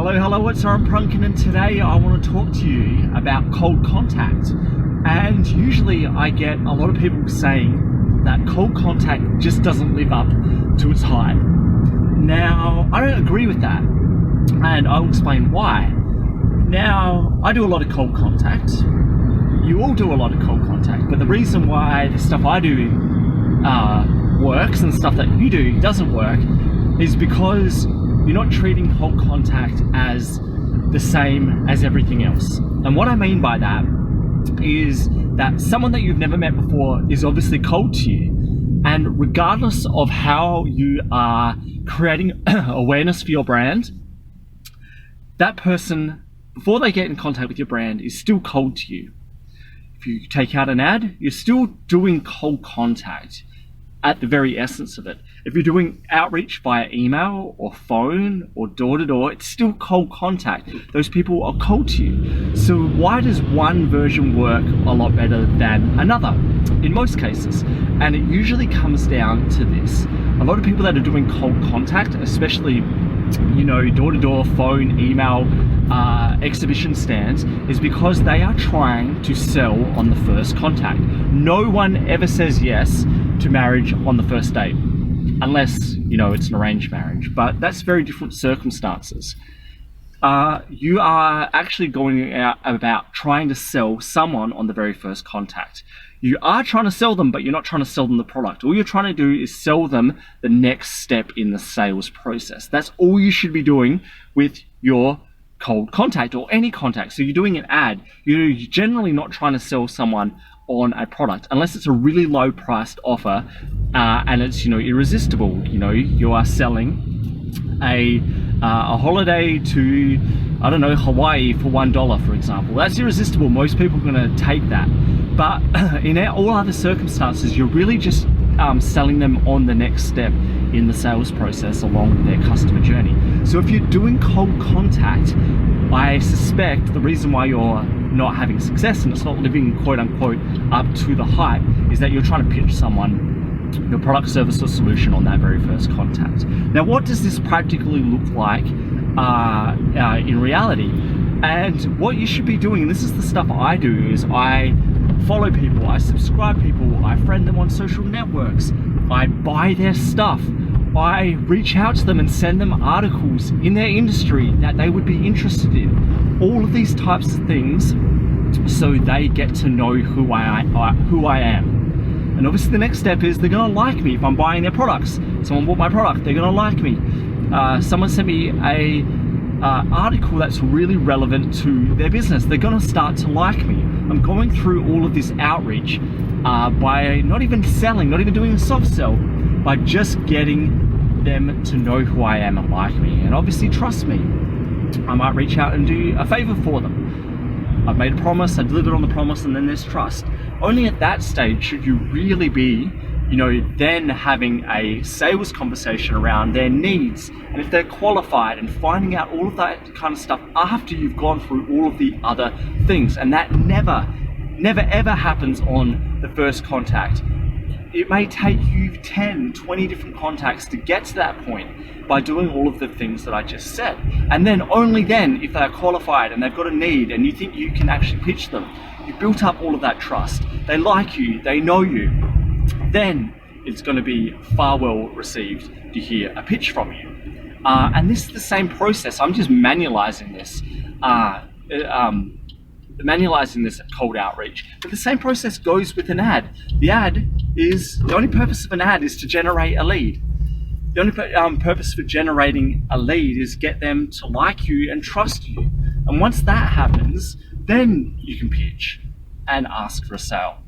Hello, it's Aaron Prunkin, and today I want to talk to you about cold contact. And usually I get a lot of people saying that cold contact just doesn't live up to its hype. Now, I don't agree with that, and I'll explain why. Now, I do a lot of cold contact. You all do a lot of cold contact, but the reason why the stuff I do works and stuff that you do doesn't work is because you're not treating cold contact as the same as everything else. And what I mean by that is that someone that you've never met before is obviously cold to you. And regardless of how you are creating awareness for your brand, that person, before they get in contact with your brand, is still cold to you. If you take out an ad, you're still doing cold contact at the very essence of it. If you're doing outreach via email or phone or door-to-door, it's still cold contact. Those people are cold to you. So why does one version work a lot better than another? In most cases. And it usually comes down to this. A lot of people that are doing cold contact, especially door-to-door, phone, email, exhibition stands, is because they are trying to sell on the first contact. No one ever says yes to marriage on the first date, unless it's an arranged marriage, but that's very different circumstances. You are actually going out about trying to sell someone on the very first contact. You are trying to sell them, but you're not trying to sell them the product. All you're trying to do is sell them the next step in the sales process. That's all you should be doing with your cold contact or any contact. So you're doing an ad, you're generally not trying to sell someone on a product unless it's a really low priced offer and it's irresistible. You are selling a holiday to Hawaii for $1, for example. That's irresistible. Most people are going to take that. But in all other circumstances, you're really just selling them on the next step in the sales process along their customer journey. So if you're doing cold contact, I suspect the reason why you're not having success and it's not living quote unquote up to the hype is that you're trying to pitch someone your product, service, or solution on that very first contact. Now, what does this practically look like in reality? And what you should be doing, and this is the stuff I do, is I follow people, I subscribe people, I friend them on social networks, I buy their stuff, I reach out to them and send them articles in their industry that they would be interested in. All of these types of things so they get to know who I am. And obviously the next step is they're gonna like me if I'm buying their products. Someone bought my product, they're gonna like me. Someone sent me a article that's really relevant to their business. They're gonna start to like me. I'm going through all of this outreach by not even selling, not even doing a soft sell, by just getting them to know who I am and like me, and obviously trust me. I might reach out and do a favor for them. I've made a promise, I delivered on the promise, and then there's trust. Only at that stage should you really be then having a sales conversation around their needs and if they're qualified, and finding out all of that kind of stuff after you've gone through all of the other things. And that never ever happens on the first contact. It may take you 10, 20 different contacts to get to that point by doing all of the things that I just said. And then only then, if they're qualified and they've got a need and you think you can actually pitch them, you've built up all of that trust, they like you, they know you, then it's going to be far well received to hear a pitch from you. And this is the same process. I'm just manualizing this at cold outreach. But the same process goes with an ad. The only purpose of an ad is to generate a lead. The only purpose for generating a lead is get them to like you and trust you. And once that happens, then you can pitch and ask for a sale.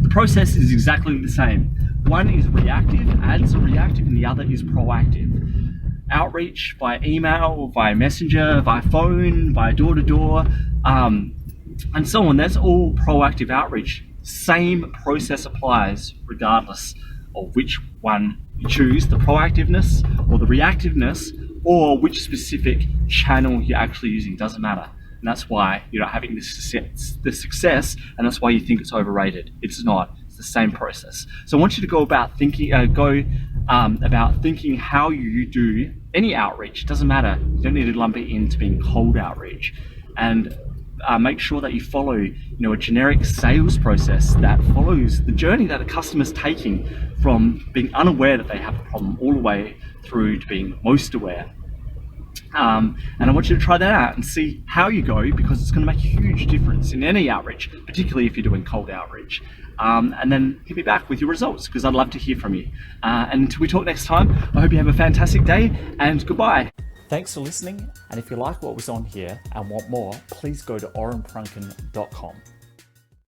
The process is exactly the same. One is reactive, ads are reactive, and the other is proactive. Outreach via email, via messenger, via phone, via door-to-door, and so on. That's all proactive outreach. Same process applies regardless of which one you choose, the proactiveness or the reactiveness, or which specific channel you're actually using. Doesn't matter. And that's why you're not having the success, and that's why you think it's overrated. It's not. It's the same process. So I want you to go about thinking, about thinking how you do any outreach. It doesn't matter. You don't need to lump it into being cold outreach. And make sure that you follow, a generic sales process that follows the journey that the customer's taking from being unaware that they have a problem all the way through to being most aware. And I want you to try that out and see how you go, because it's going to make a huge difference in any outreach, particularly if you're doing cold outreach. And then hit me back with your results, because I'd love to hear from you. And until we talk next time, I hope you have a fantastic day, and goodbye. Thanks for listening, and if you like what was on here and want more, please go to orenprunken.com.